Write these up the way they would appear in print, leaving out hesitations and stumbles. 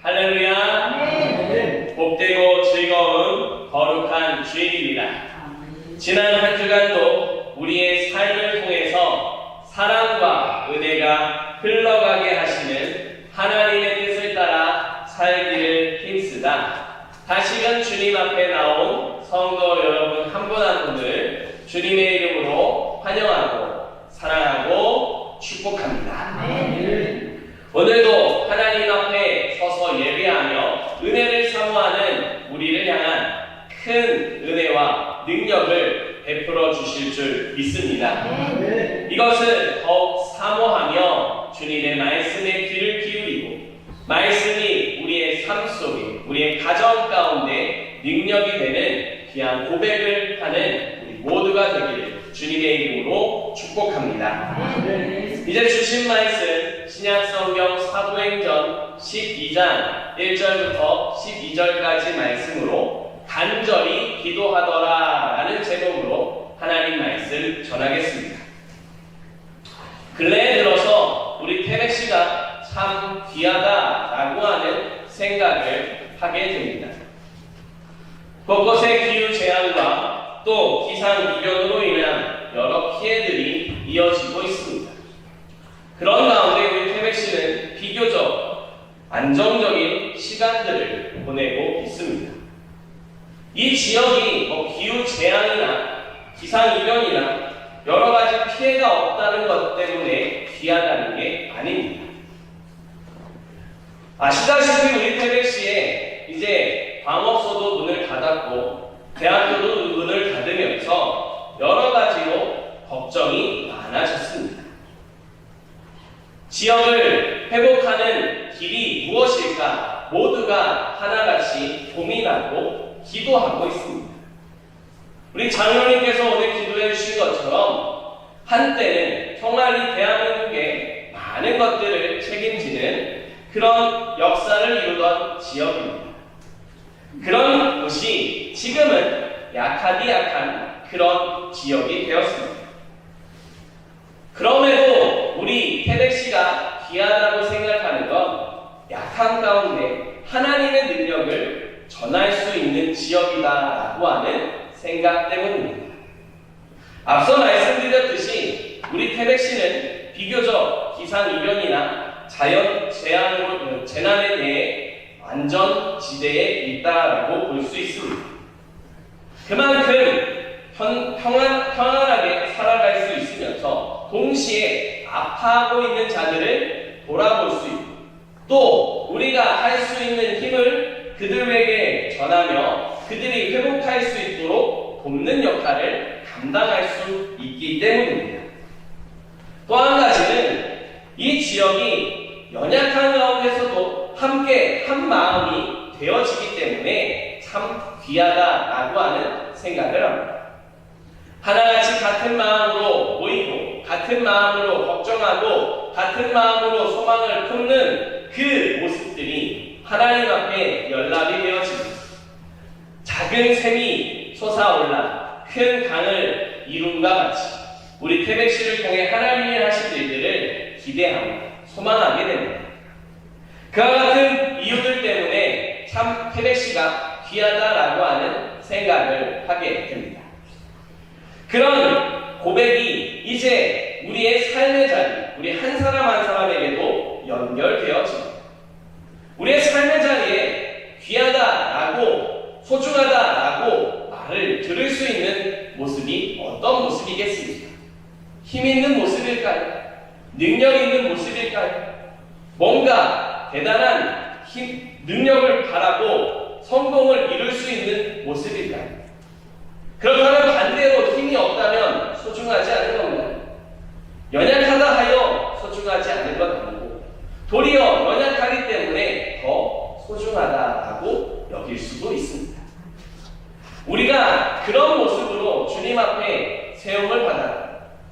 할렐루야. 네. 복되고 즐거운 거룩한 주일입니다. 지난 한 주간도 우리의 삶을 통해서 사랑과 은혜가 흘러가게 하시는 하나님의 뜻을 따라 살기를 힘쓰다 다시금 주님 앞에 나온 성도 여러분 한 분 한 분을 주님의 이름으로 환영하고 사랑하고 축복합니다. 오늘도 하나님 앞에 서서 예배하며 은혜를 사모하는 우리를 향한 큰 은혜와 능력을 베풀어 주실 줄 믿습니다. 이것을 더욱 사모하며 주님의 말씀에 귀를 기울이고 말씀이 우리의 삶 속에 우리의 가정 가운데 능력이 되는 귀한 고백을 하는 우리 모두가 되기를 주님의 이름으로 축복합니다. 이제 주신 말씀 신약성경 사도행전 12장 1절부터 12절까지 말씀으로 간절히 기도하더라 라는 제목으로 하나님 말씀 전하겠습니다. 근래에 들어서 우리 태백씨가 참 귀하다라고 하는 생각을 하게 됩니다. 곳곳의 기후재앙과 또 기상이변으로 인한 여러 피해들이 이어지고 있습니다. 그런 가운데 우리 태백씨는 비교적 안정적인 시간들을 보내고 있습니다. 이 지역이 기후재앙이나 기상이변이나 여러 가지 피해가 없다는 것 때문에 귀하다는 게 아닙니다. 아시다시피 우리 태백시에 이제 방업소도 문을 닫았고 대학교도 문을 닫으면서 여러 가지로 걱정이 많아졌습니다. 지역을 회복하는 길이 무엇일까 모두가 하나같이 고민하고 기도하고 있습니다. 우리 장로님께서 오늘 기도해 주신 것처럼 한때는 정말 이 대한민국의 많은 것들을 책임지는 그런 역사를 이루던 지역입니다. 그런 곳이 지금은 약하디 약한 그런 지역이 되었습니다. 그럼에도 우리 태백시가 귀하다고 생각하는 건 약한 가운데 하나님의 능력을 전할 수 있는 지역이다라고 하는 생각 때문입니다. 앞서 말씀드렸듯이 우리 태백시는 비교적 기상이변이나 자연 재난에 대해 안전지대에 있다라고 볼 수 있습니다. 그만큼 평안하게 살아갈 수 있으면서 동시에 아파하고 있는 자들을 돌아볼 수 있고 또 우리가 할 수 있는 힘을 그들에게 전하며 그들이 회복할 수 있도록 돕는 역할을 감당할 수 있기 때문입니다. 또 한 가지는 이 지역이 연약한 가운데서도 함께 한 마음이 되어지기 때문에 참 귀하다라고 하는 생각을 합니다. 하나같이 같은 마음으로 모이고 같은 마음으로 걱정하고 같은 마음으로 소망을 품는 그 모습들이 하나님 앞에 연락이 되어집니다. 작은 샘이 솟아올라 큰 강을 이룬과 같이 우리 태백시를 통해 하나님이 하실 일들을 기대하고 소망하게 됩니다. 그와 같은 이유들 때문에 참 태백시가 귀하다라고 하는 생각을 하게 됩니다. 그런 고백이 이제 우리의 삶의 자리, 우리 한 사람 한 사람에게도 연결되어집니다. 우리의 삶의 자리에 귀하다라고 소중하다라고 말을 들을 수 있는 모습이 어떤 모습이겠습니까? 힘 있는 모습일까요? 능력 있는 모습일까요? 뭔가 대단한 능력을 바라고 성공을 이룰 수 있는 모습일까요? 그렇다면 반대로 힘이 없다면 소중하지 않은 겁니다. 연약하다 하여 소중하지 않은 것 아니고 도리어 연약하기 때문에 더 소중하다라고 여길 수도 있습니다. 우리가 그런 모습으로 주님 앞에 세움을 받아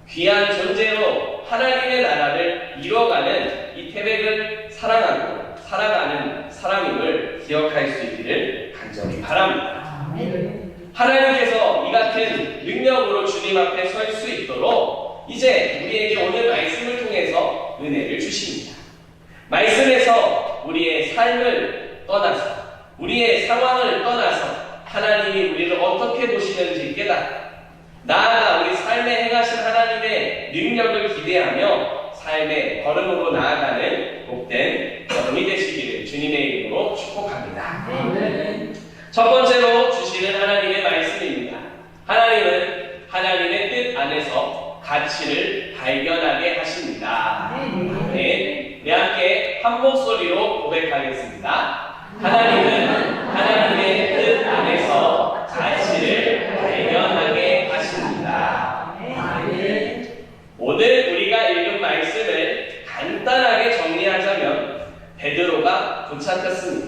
귀한 존재로 하나님의 나라를 이뤄가는 이 태백을 사랑하고 살아가는 사람임을 기억할 수 있기를 간절히 바랍니다. 하나님께서 이 같은 능력으로 주님 앞에 설 수 있도록 이제 우리에게 오늘 말씀을 통해서 은혜를 주십니다. 말씀에서 우리의 삶을 떠나서, 우리의 상황을 떠나서 하나님이 우리를 어떻게 보시는지 깨닫고, 나아가 우리 삶에 행하신 하나님의 능력을 기대하며 삶의 걸음으로 나아가는 복된 걸음이 되시기를 주님의 이름으로 축복합니다. 첫 번째로 주시는 하나님의 말씀입니다. 하나님은 하나님의 뜻 안에서 가치를 발견하게 하십니다. 네, 함께 한 목소리로 고백하겠습니다. 하나님은 하나님의 뜻 안에서 가치를 발견하게 하십니다. 오늘 우리가 읽은 말씀을 간단하게 정리하자면 베드로가 붙잡혔습니다.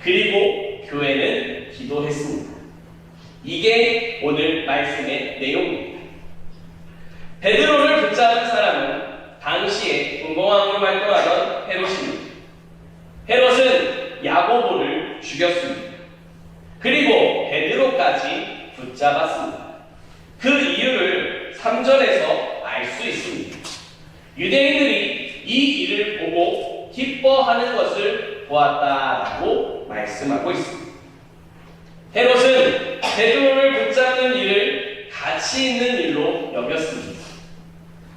그리고 교회는 기도했습니다. 이게 오늘 말씀의 내용입니다. 베드로를 붙잡은 사람은 당시에 군공왕으로 활동하던 헤롯입니다. 헤롯은 야고보를 죽였습니다. 그리고 베드로까지 붙잡았습니다. 그 이유를 3절에서 알 수 있습니다. 유대인들이 이 일을 보고 기뻐하는 것을 보았다라고 말씀하고 있습니다. 헤롯은 베드로를 붙잡는 일을 가치 있는 일로 여겼습니다.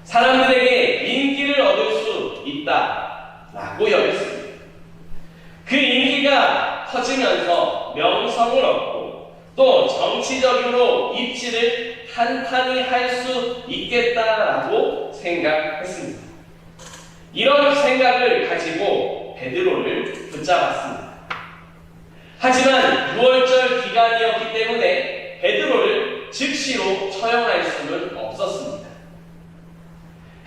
사람들에게 인기를 얻을 수 있다라고 여겼습니다. 그 인기가 커지면서 명성을 얻고 또 정치적으로 입지를 탄탄히 할 수 있겠다라고 생각했습니다. 이런 생각을 가지고 베드로를 붙잡았습니다. 하지만 6월절 기간이었기 때문에 베드로를 즉시로 처형할 수는 없었습니다.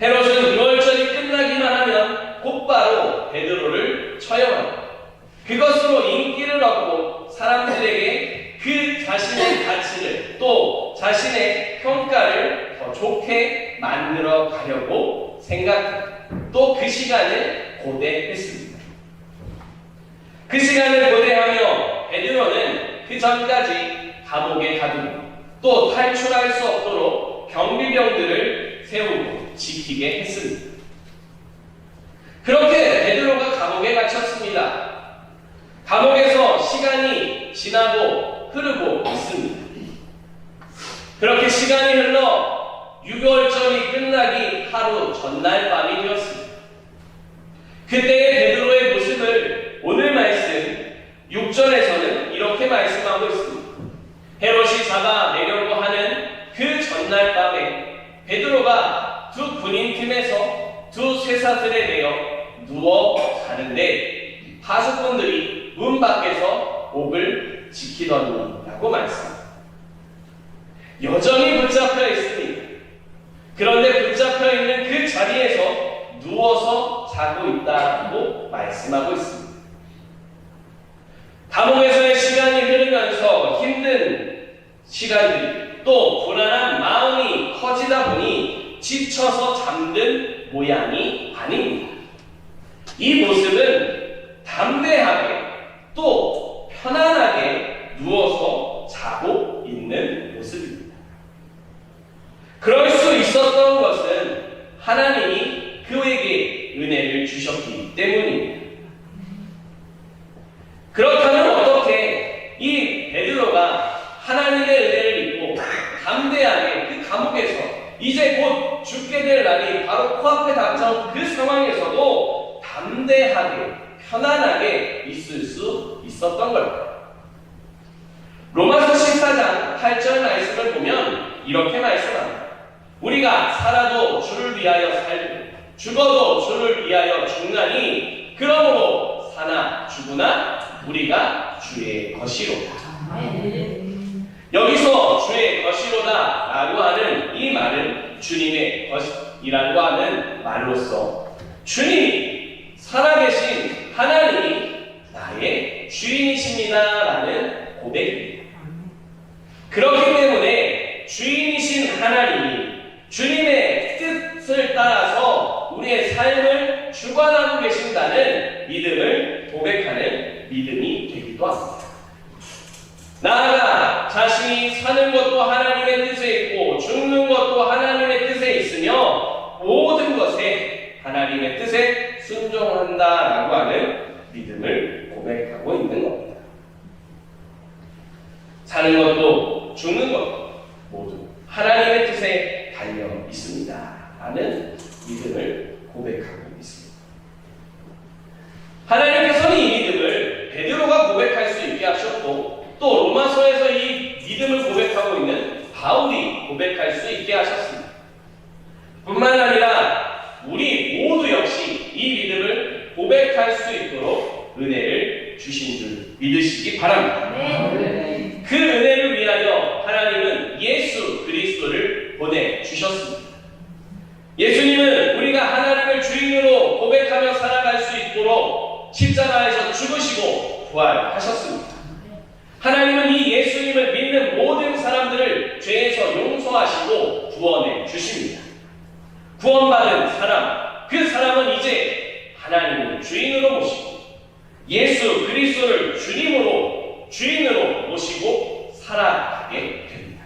헤롯은 6월절이 끝나기만 하면 곧바로 베드로를 처형합니다. 그것으로 인기를 얻고 사람들에게 그 자신의 가치를 또 자신의 평가를 더 좋게 만들어 가려고 생각합니다. 또 그 시간을 고대했습니다. 그 시간을 고대하며 베드로는 그 전까지 감옥에 가두고 또 탈출할 수 없도록 경비병들을 세우고 지키게 했습니다. 그렇게 베드로가 감옥에 갇혔습니다. 감옥에서 시간이 지나고 흐르고 있습니다. 그렇게 시간이 흘러 6월절이 끝나기 하루 전날 밤이 되었습니다. 그때의 베드로의 모습을 오늘 말씀 6절에서는 이렇게 말씀하고 있습니다. 헤롯이 잡아내려고 하는 그 전날 밤에 베드로가 두 군인팀에서 두 쇠사슬에 매여 누워 자는데 파수꾼들이 문 밖에서 옥을 지키더니 라고 말씀합니다. 여전히 붙잡혀 있습니다. 그런데 붙잡혀 있는 그 자리에서 누워서 자고 있다고 말씀하고 있습니다. 감옥에서의 시간이 흐르면서 힘든 시간들이 또 불안한 마음이 커지다 보니 지쳐서 잠든 모양이 아닙니다. 이 모습은 담대하게 또 편안하게 누워서 자고 있는 모습입니다. 그럴 수 있었던 것은 하나님이 그에게 은혜를 주셨기 때문입니다. 그렇다면 어떻게 이 베드로가 하나님의 은혜를 입고 담대하게 그 감옥에서 이제 곧 죽게 될 날이 바로 코앞에 닥쳐온 그 상황에서도 담대하게 편안하게 있을 수 있었던 걸까요? 로마서 14장 8절 말씀을 보면 이렇게 말씀합니다. 우리가 살아도 주를 위하여 살고 죽어도 주를 위하여 죽나니 그러므로 사나 죽으나 우리가 주의 것이로다. 여기서 주의 것이로다 라고 하는 이 말은 주님의 것이라고 하는 말로서 주님이 살아계신 하나님이 나의 주인이십니다 라는 고백입니다. 그렇기 때문에 주인이신 하나님이 주님의 뜻을 따라서 우리의 삶을 주관하고 계신다는 믿음을 고백하는 믿음이 되기도 합니다. 나아가 자신이 사는 것도 하나님의 뜻에 있고 죽는 것도 하나님의 뜻에 있으며 모든 것에 하나님의 뜻에 순종한다라고 하는 믿음을 고백하고 있는 겁니다. 사는 것도 죽는 것도 모두 하나님의 뜻에 달려 있습니다. 라는 믿음을 고백하고 있습니다. 하나님께서는 이 믿음을 베드로가 고백할 수 있게 하셨고 또 로마서에서 이 믿음을 고백하고 있는 바울이 고백할 수 있게 하셨습니다. 뿐만 아니라 우리 모두 역시 이 믿음을 고백할 수 있도록 은혜를 주신 줄 믿으시기 바랍니다. 네. 그 은혜를 위하여 하나님은 예수 그리스도를 보내주셨습니다. 예수님은 우리가 하나님을 주인으로 고백하며 살아갈 수 있도록 십자가에서 죽으시고 부활하셨습니다. 하나님은 이 예수님을 믿는 모든 사람들을 죄에서 용서하시고 구원해 주십니다. 구원받은 사람, 그 사람은 이제 하나님을 주인으로 모시고 예수 그리스도를 주인으로 모시고 살아가게 됩니다.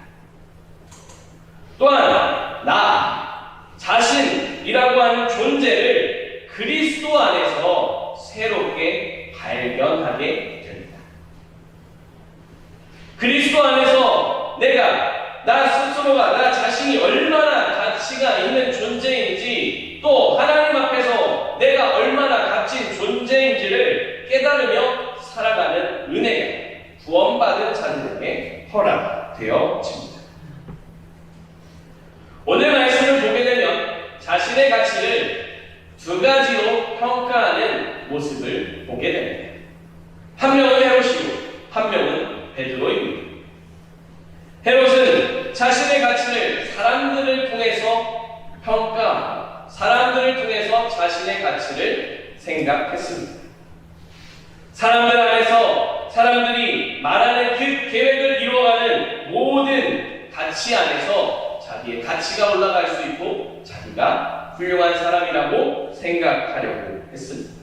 또한 나 자신이라고 하는 존재를 그리스도 안에서 새롭게 발견하게 됩니다. 그리스도 안에서 나 스스로가 나 자신이 얼마나 가치가 있는 존재인지 또 하나님 앞에서 내가 얼마나 값진 존재인지를 깨달으며 살아가는 은혜가 구원받은 자들에게 허락되어집니다. 오늘 말씀을 보게 되면 자신의 가치를 두 가지로 평가하는 모습을 보게 됩니다. 한 명은 헤롯이고 한 명은 베드로입니다. 헤롯은 자신의 가치를 사람들을 통해서 평가하고 사람들을 통해서 자신의 가치를 생각했습니다. 사람들 안에서 사람들이 말하는 그 계획을 이루어가는 모든 가치 안에서 자기의 가치가 올라갈 수 있고 자기가 훌륭한 사람이라고 생각하려고 했습니다.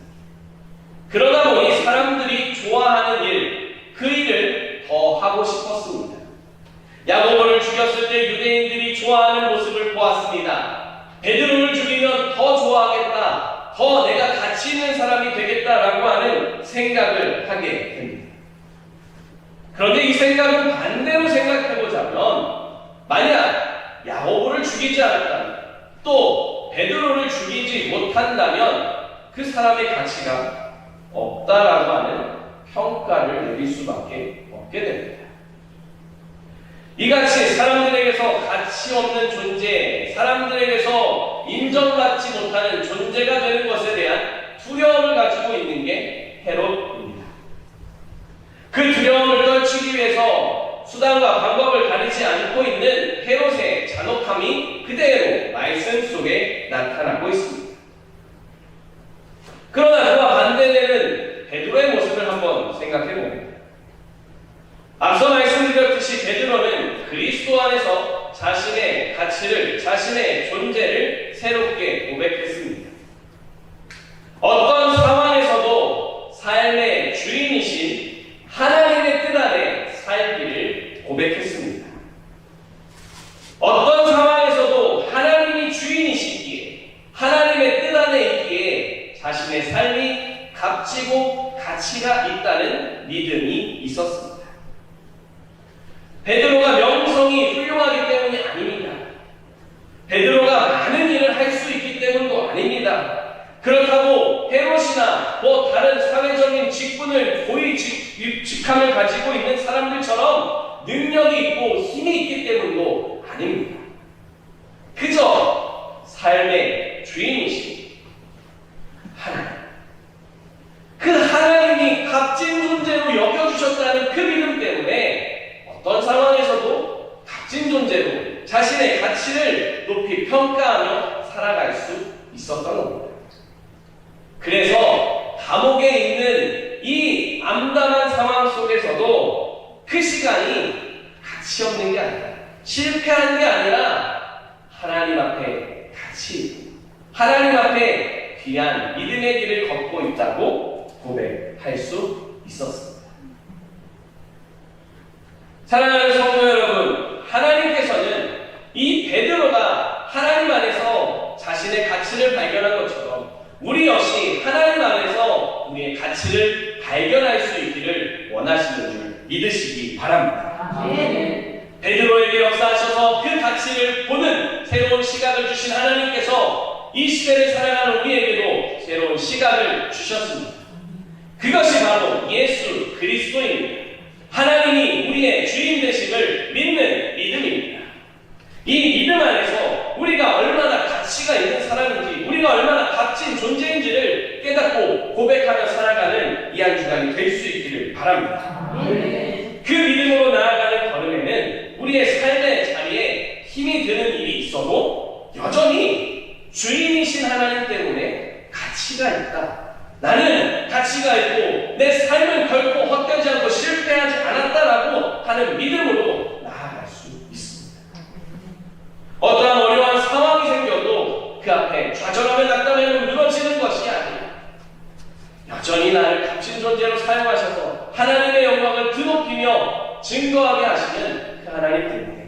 그러다 보니 사람들이 좋아하는 일, 그 일을 더 하고 싶었습니다. 야고보를 죽였을 때 유대인들이 좋아하는 모습을 보았습니다. 베드로를 죽이면 더 좋아하겠다, 더 내가 가치 있는 사람이 되겠다라고 하는 생각을 하게 됩니다. 그런데 이 생각은 반대로 생각해보자면 만약 야고보를 죽이지 않았다면 또 베드로를 죽이지 못한다면 그 사람의 가치가 없다라고 하는 평가를 내릴 수밖에 없게 됩니다. 이같이 사람들에게서 가치 없는 존재, 사람들에게서 인정받지 못하는 존재가 되는 것에 대한 두려움을 가지고 있는 게 헤롯입니다. 그 두려움을 떨치기 위해서 수단과 방법을 가리지 않고 있는 헤롯의 잔혹함이 그대로 말씀 속에 나타나고 있습니다. 그러나 그와 반대되는 베드로의 모습을 한번 생각해 봅니다. 앞서 말씀드렸듯이 베드로는 그리스도 안에서 자신의 가치를, 자신의 존재를 새롭게 고백했습니다. 어떤 상황에서도 삶의 주인이신 하나님의 뜻 안에 살기를 고백했습니다. 어떤 상황에서도 하나님이 주인이시기에, 하나님의 뜻 안에 있기에 자신의 삶이 값지고 가치가 있다는 믿음이 있었습니다. 베드로가 명성이 훌륭하기 때문이 아닙니다. 베드로가 많은 일을 할 수 있기 때문도 아닙니다. 그렇다고 헤롯이나 다른 사회적인 직분을 직함을 가지고 있는 사람들처럼 능력이 있고 힘이 있기 때문도 아닙니다. 그저 삶의 주인이신 하나님, 그 하나님이 값진 존재로 여겨주셨다는 그 믿음 때문에 어떤 상황에서도 값진 존재로 자신의 가치를 높이 평가하며 살아갈 수 있었던 겁니다. 그래서 감옥에 있는 이 암담한 상황 속에서도 그 시간이 가치 없는 게 아니라, 실패한 게 아니라 하나님 앞에 가치, 하나님 앞에 귀한 믿음의 길을 걷고 있다고 고백할 수 있었습니다. 사랑하는 성도 여러분, 하나님께서는 이 베드로가 하나님 안에서 자신의 가치를 발견한 것처럼 우리 역시 하나님 안에서 우리의 가치를 발견할 수 있기를 원하시는 줄 믿으시기 바랍니다. 베드로에게 역사하셔서 그 가치를 보는 새로운 시각을 주신 하나님께서 이 시대를 살아가는 우리에게도 새로운 시각을 주셨습니다. 그것이 바로 예수 그리스도입니다. 하나님이 우리의 주인 되심을 믿는 믿음입니다. 이 믿음 안에서 우리가 얼마나 가치가 있는 사람인지, 우리가 얼마나 값진 존재인지를 깨닫고 고백하며 살아가는 이 한 주간이 될 수 있기를 바랍니다. 그 믿음으로 나아가는 걸음에는 우리의 삶의 자리에 힘이 드는 일이 있어도 여전히 주인이신 하나님 때문에 가치가 있다. 나는 가치가 있고 내 삶은 결코 헛되지 않고 실패하지 않았다라고 하는 믿음으로 나아갈 수 있습니다. 어떠한 어려운 상황이 생겨도 그 앞에 좌절하며 낙담하며 무너지는 것이 아니라 여전히 나를 값진 존재로 사용하셔서 하나님의 영광을 드높이며 증거하게 하시는 그 하나님 때문에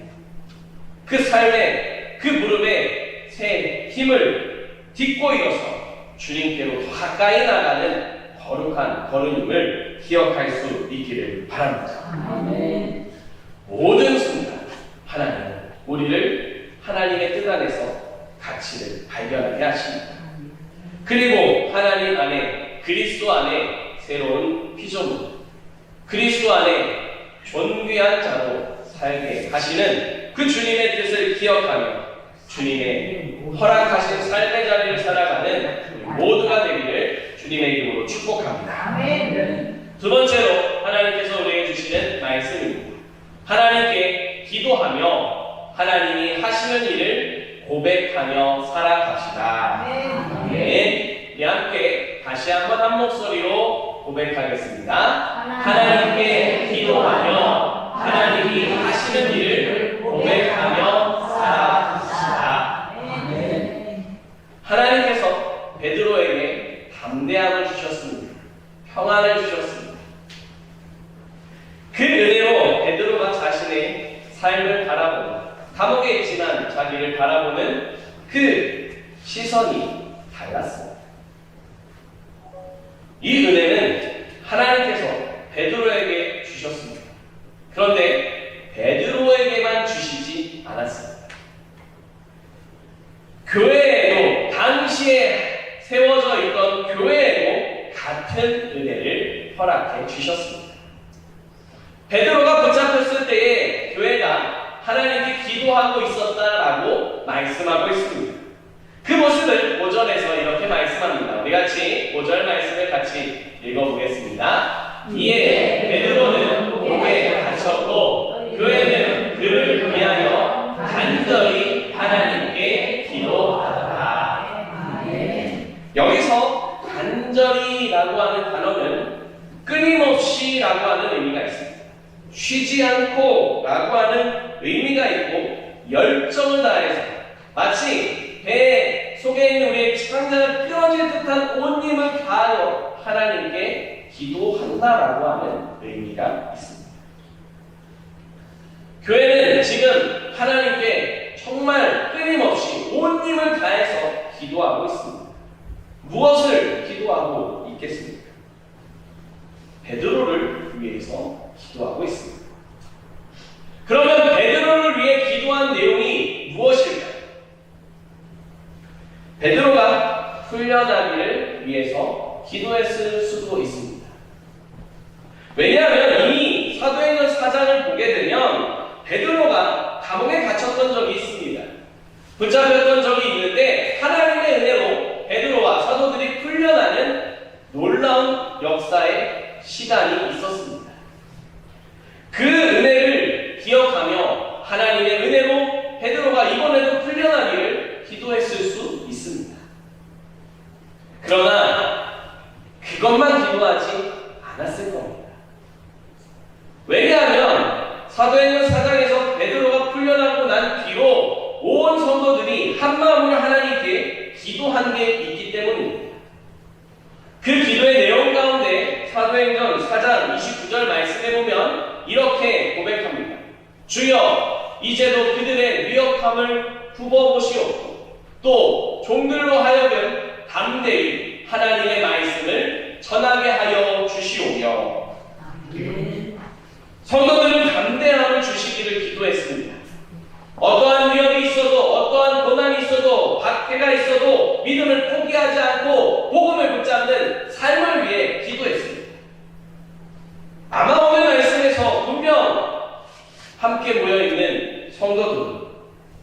그 삶에 그 무릎에 새 힘을 딛고 일어서 주님께로 더 가까이 나가는 거룩한 걸음임을 기억할 수 있기를 바랍니다. 모든 순간 하나님은 우리를 하나님의 뜻 안에서 가치를 발견하게 하십니다. 그리고 하나님 안에, 그리스도 안에 새로운 피조물, 그리스도 안에 존귀한 자로 살게 하시는 그 주님의 뜻을 기억하며 주님의 허락하신 삶의 자리를 살아가는 우리 모두가 되기를 주님의 이름으로 축복합니다. 두 번째로 하나님께서 우리에게 주시는 말씀입니다. 하나님께 기도하며 하나님이 하시는 일을 고백하며 살아갑시다. 우리 함께 다시 한번 한 목소리로 고백하겠습니다. 하나님께 기도하며 하나님이 하시는 일을 고백하며 살아갑시다. 하나님께서 베드로에게 담대함을 주셨습니다. 평안을 주셨습니다. 그 은혜로 베드로가 자신의 삶을 바라보는, 감옥에 있지만 자기를 바라보는 그 시선이 달랐습니다. 이 은혜는 하나님께서 베드로에게 주셨습니다. 그런데 베드로에게만 주시지 않았습니다. 교회에도, 당시에 세워져 있던 교회에도 같은 은혜를 허락해 주셨습니다. 베드로가 붙잡혔을 때에 교회가 하나님께 기도하고 있었다라고 말씀하고 있습니다. 그 모습을 5절에서 이렇게 말씀합니다. 우리 같이 5절 말씀을 같이 읽어보겠습니다. 이에 베드로는 옥에 갇혔고 교회는 그를 위하여 간절히 하나님께 기도하더라. 여기서 간절히라고 하는 단어는 끊임없이라고 하는 의미가 있습니다. 쉬지 않고 라고 하는 의미가 있고, 열정을 다해서 마치 배 속에 있는 우리의 창자가 끊어질 듯한 온 힘을 다하여 하나님께 기도한다라고 하는 의미가 있습니다. 교회는 지금 하나님께 정말 끊임없이 온 힘을 다해서 기도하고 있습니다. 무엇을 기도하고 있겠습니까? 베드로를 위해서 기도하고 있습니다. 그러면 베드로를 위해 기도한 내용이 무엇일까요? 베드로가 훈련하기를 위해서 기도했을 수도 있습니다. 왜냐하면 이미 사도행전 4장을 보게 되면 베드로가 감옥에 갇혔던 적이 있습니다. 붙잡혔던 적이 있는데 하나님의 은혜로 베드로와 사도들이 훈련하는 놀라운 역사의 시간이 있었습니다. 그 은혜를 기억하며 하나님의 은혜로 베드로가 이번에도 훈련하기를 기도했을 수 있습니다. 그러나 그것만 기도하지 않았을 겁니다. 왜냐하면 사도행전 4장에서 베드로가 훈련하고 난 뒤로 온 성도들이 한마음으로 하나님께 기도한 게 있기 때문입니다. 그 기도의 내용 가운데 사도행전 4장 29절 말씀에 보면 이렇게 고백합니다. 주여, 이제도 그들의 위협함을 굽어보시옵고 또 종들로 하여금 담대히 하나님의 말씀을 전하게 하여 주시오며 성도들은 담대함을 주시기를 기도했습니다. 어떠한 위협이 있어도 어떠한 고난이 있어도 박해가 있어도 믿음을 포기하지 않고 복음을 붙잡는 삶을 위해 기도했습니다. 아마 오늘 말씀에서 분명 함께 모여있는 성도들은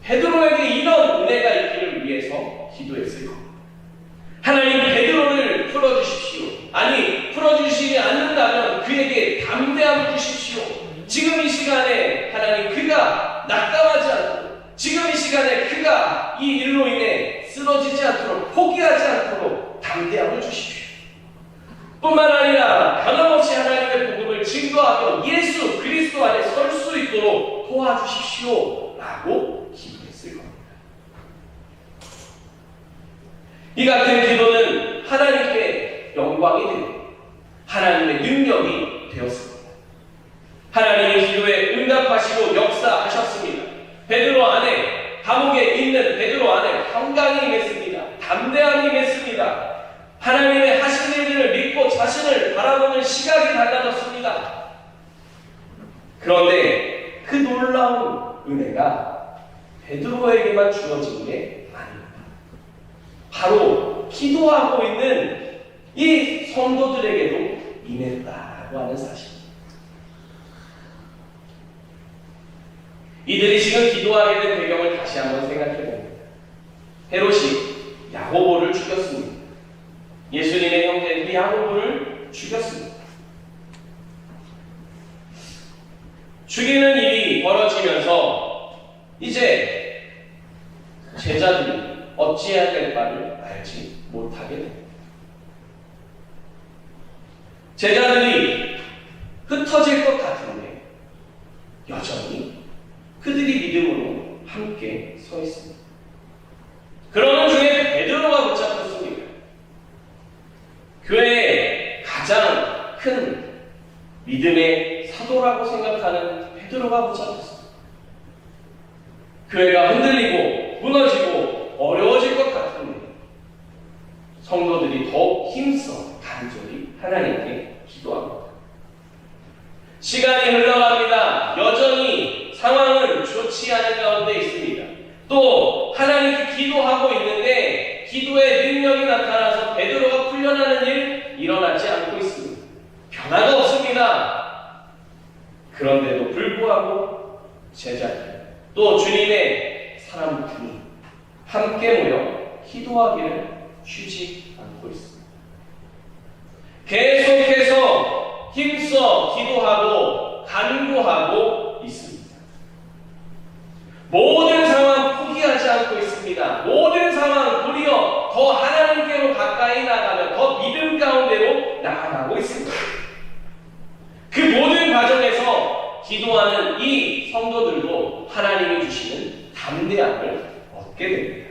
베드로에게 이런 은혜가 있기를 위해서 기도했을 겁니다. 하나님, 베드로를 풀어주십시오. 아니, 풀어주시지 않는다면 그에게 담대함을 주십시오. 지금 이 시간에 하나님, 그가 낙담하지 않고 지금 이 시간에 그가 이 일로 인해 쓰러지지 않도록, 포기하지 않도록 담대함을 주십시오. 뿐만 아니라 변함없이 하나님의 복음을 증거하며 예수 그리스도 안에 설 수 있도록 도와주십시오 라고 기도했을 겁니다. 이 같은 기도는 하나님께 영광이 되고 하나님의 능력이 되었습니다. 하나님의 기도에 응답하시고 역사하셨습니다. 베드로 안에, 감옥에 있는 베드로 안에 평강이 임했습니다. 담대함이 임했습니다. 하나님의 하신 일들을 믿고 자신을 바라보는 시각이 달라졌습니다. 그런데 그 놀라운 은혜가 베드로에게만 주어진 게 아닙니다. 바로 기도하고 있는 이 성도들에게도 임했다라고 하는 사실입니다. 이들이 지금 기도하게 된 배경을 다시 한번 생각해 봅니다. 헤롯이 야고보를 죽였습니다. 예수님의 형제 야고보를 죽였습니다. 죽이는 일이 벌어지면서 이제 제자들이 어찌해야 될 바를 알지 못하게 됩니다. 제자들이 흩어질 것 같은데 여전히 그들이 믿음으로 함께 서 있습니다. 그러는 중에 베드로가 붙잡혔습니다. 교회의 가장 큰 믿음의 사도라고 생각하는 베드로가 붙잡혔습니다. 교회가 흔들리고 무너지고 어려워질 것 같은데 성도들이 더욱 힘써 간절히 하나님께 기도합니다. 시간이 흘러갑니다. 여전히 상황은 좋지 않은 가운데 있습니다. 또 하나님께 기도하고 있는데 기도의 능력이 나타나서 베드로가 풀려나는 일 일어나지 않고 있습니다. 변화가 없습니다. 그런데도 불구하고 제자들 또 주님의 사람들이 함께 모여 기도하기를 쉬지 않고 있습니다. 계속해서 힘써 기도하고 간구하고 있습니다. 모든 상황 포기하지 않고 있습니다. 모든 상황 도리어 더 하나님께로 가까이 나가며 더 믿음 가운데로 나아가고 있습니다. 그 모든 과정에서 기도하는 이 성도들도 하나님이 주시는 담대함을 얻게 됩니다.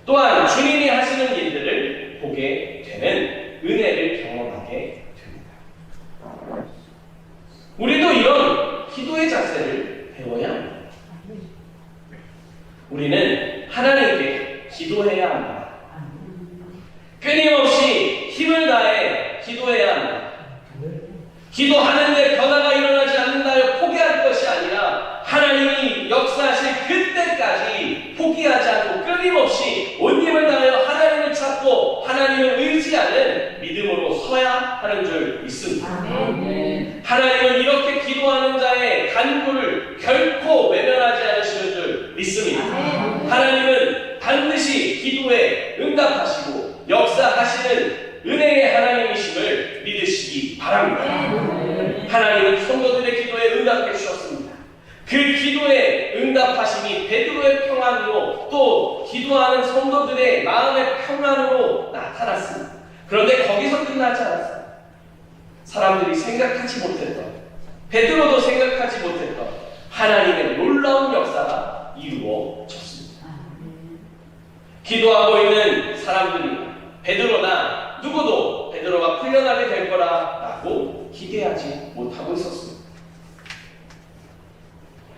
또한 주님이 하시는 일들을 보게 되는 은혜를 경험하게 됩니다. 우리도 이런 기도의 자세를 배워야 합니다. 우리는 하나님께 기도해야 합니다. 끊임없이 힘을 다해 기도해야 합니다. 기도하는데 변화가 일어나지 않는다여 포기할 것이 아니라 하나님이 역사하실 그때까지 포기하지 않고 끊임없이 온 힘을 다하여 하나님을 찾고 하나님을 의지하는 믿음으로 서야 하는 줄 믿습니다. 하나님은 이렇게 기도하는 자의 간구를 결코 외면하지 않으시는 줄 믿습니다. 하나님은 반드시 기도에 응답하시고 역사하시는 은혜의 하나님이심을 믿으시기 바랍니다. 하나님은 성도들의 기도에 응답해 주셨습니다. 그 기도에 응답하심이 베드로의 평안으로 또 기도하는 성도들의 마음의 평안으로 나타났습니다. 그런데 거기서 끝나지 않았습니다. 사람들이 생각하지 못했던, 베드로도 생각하지 못했던 하나님의 놀라운 역사가 이루어졌습니다. 기도하고 있는 사람들이 베드로나 누구도 베드로가 풀려나게 될 거라고 기대하지 못하고 있었습니다.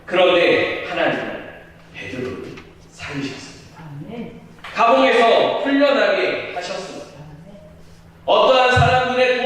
그런데 하나님은 베드로를 살리셨습니다. 감옥에서 풀려나게 하셨습니다. 어떠한 사람들의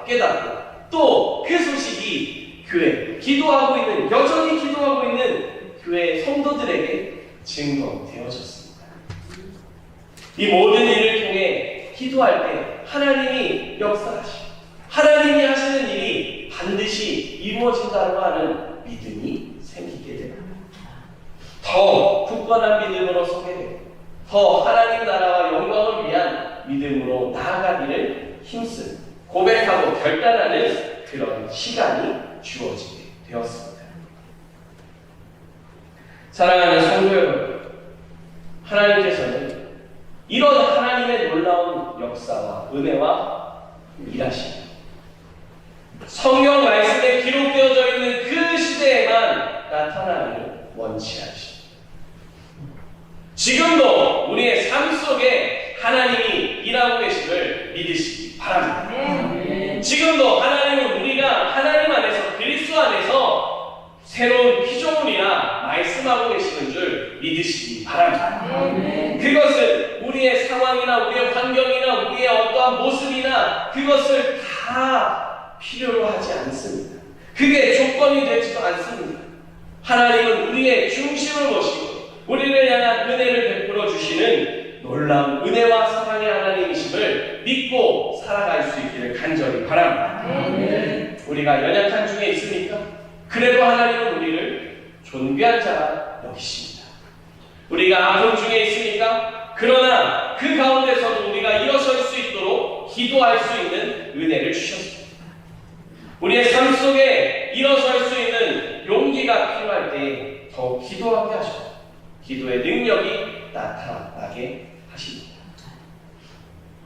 깨닫고 또 그 소식이 교회, 여전히 기도하고 있는 교회 성도들에게 증거되어졌습니다. 이 모든 일을 통해 기도할 때 하나님이 역사하시고 하나님이 하시는 일이 반드시 이루어진다고 하는 믿음이 생기게 됩니다. 더 굳건한 믿음으로 서게 되고 더 하나님 나라와 영광을 위한 믿음으로 나아가기를 힘쓰는 고백하고 결단하는 그런 시간이 주어지게 되었습니다. 사랑하는 성도 여러분, 하나님께서는 이런 하나님의 놀라운 역사와 은혜와 일하십니다. 성경 말씀에 기록되어져 있는 그 시대에만 나타나는 원치 않으십니다. 지금도 우리의 삶 속에 하나님이 일하고 계심을 믿으시기 바랍니다. 지금도 하나님은 우리가 하나님 안에서 그리스도 안에서 새로운 피조물이라 말씀하고 계시는 줄 믿으시기 바랍니다. 그것은 우리의 상황이나 우리의 환경이나 우리의 어떠한 모습이나 그것을 다 필요로 하지 않습니다. 그게 조건이 되지도 않습니다. 하나님은 우리의 중심을 모시고 우리를 향한 은혜를 베풀어 주시는 놀라운 은혜와 사랑의 하나님이심을 믿고 살아갈 수 있기를 간절히 바랍니다. 우리가 연약한 중에 있습니까? 그래도 하나님은 우리를 존귀한 자라 여기십니다. 우리가 아픔 중에 있습니까? 그러나 그 가운데서도 우리가 일어설 수 있도록 기도할 수 있는 은혜를 주셨습니다. 우리의 삶 속에 일어설 수 있는 용기가 필요할 때 더 기도하게 하시고 기도의 능력이 나타나게 하십니다.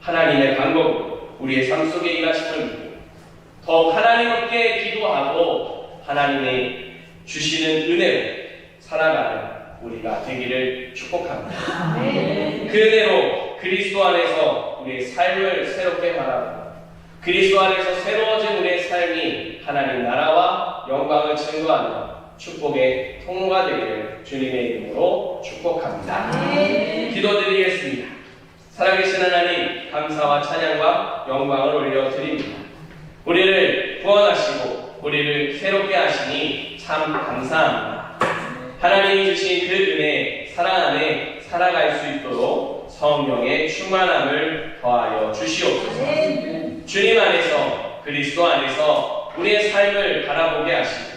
하나님의 방법으로 우리의 삶 속에 일하심을 믿고 더욱 하나님께 기도하고 하나님의 주시는 은혜로 살아가는 우리가 되기를 축복합니다. 그 은혜로 그리스도 안에서 우리의 삶을 새롭게 바라보고 그리스도 안에서 새로워진 우리의 삶이 하나님 나라와 영광을 증거하는 축복의 통로가 되기를 주님의 이름으로 축복합니다. 기도드리겠습니다. 살아계신 하나님, 감사와 찬양과 영광을 올려드립니다. 우리를 구원하시고 우리를 새롭게 하시니 참 감사합니다. 하나님이 주신 그 은혜, 사랑 안에 살아갈 수 있도록 성령의 충만함을 더하여 주시옵소서. 주님 안에서, 그리스도 안에서 우리의 삶을 바라보게 하시고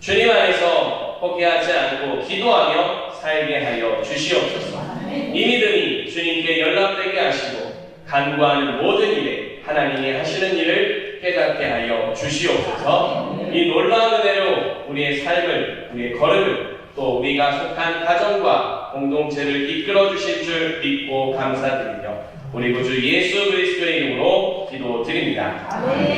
주님 안에서 포기하지 않고 기도하며 살게 하여 주시옵소서. 이 믿음이 주님께 연락되게 하시고 간구하는 모든 일에 하나님이 하시는 일을 깨닫게 하여 주시옵소서. 이 놀라운 은혜로 우리의 삶을, 우리의 걸음을 또 우리가 속한 가정과 공동체를 이끌어 주실 줄 믿고 감사드리며 우리 구주 예수 그리스도의 이름으로 기도드립니다. 아멘.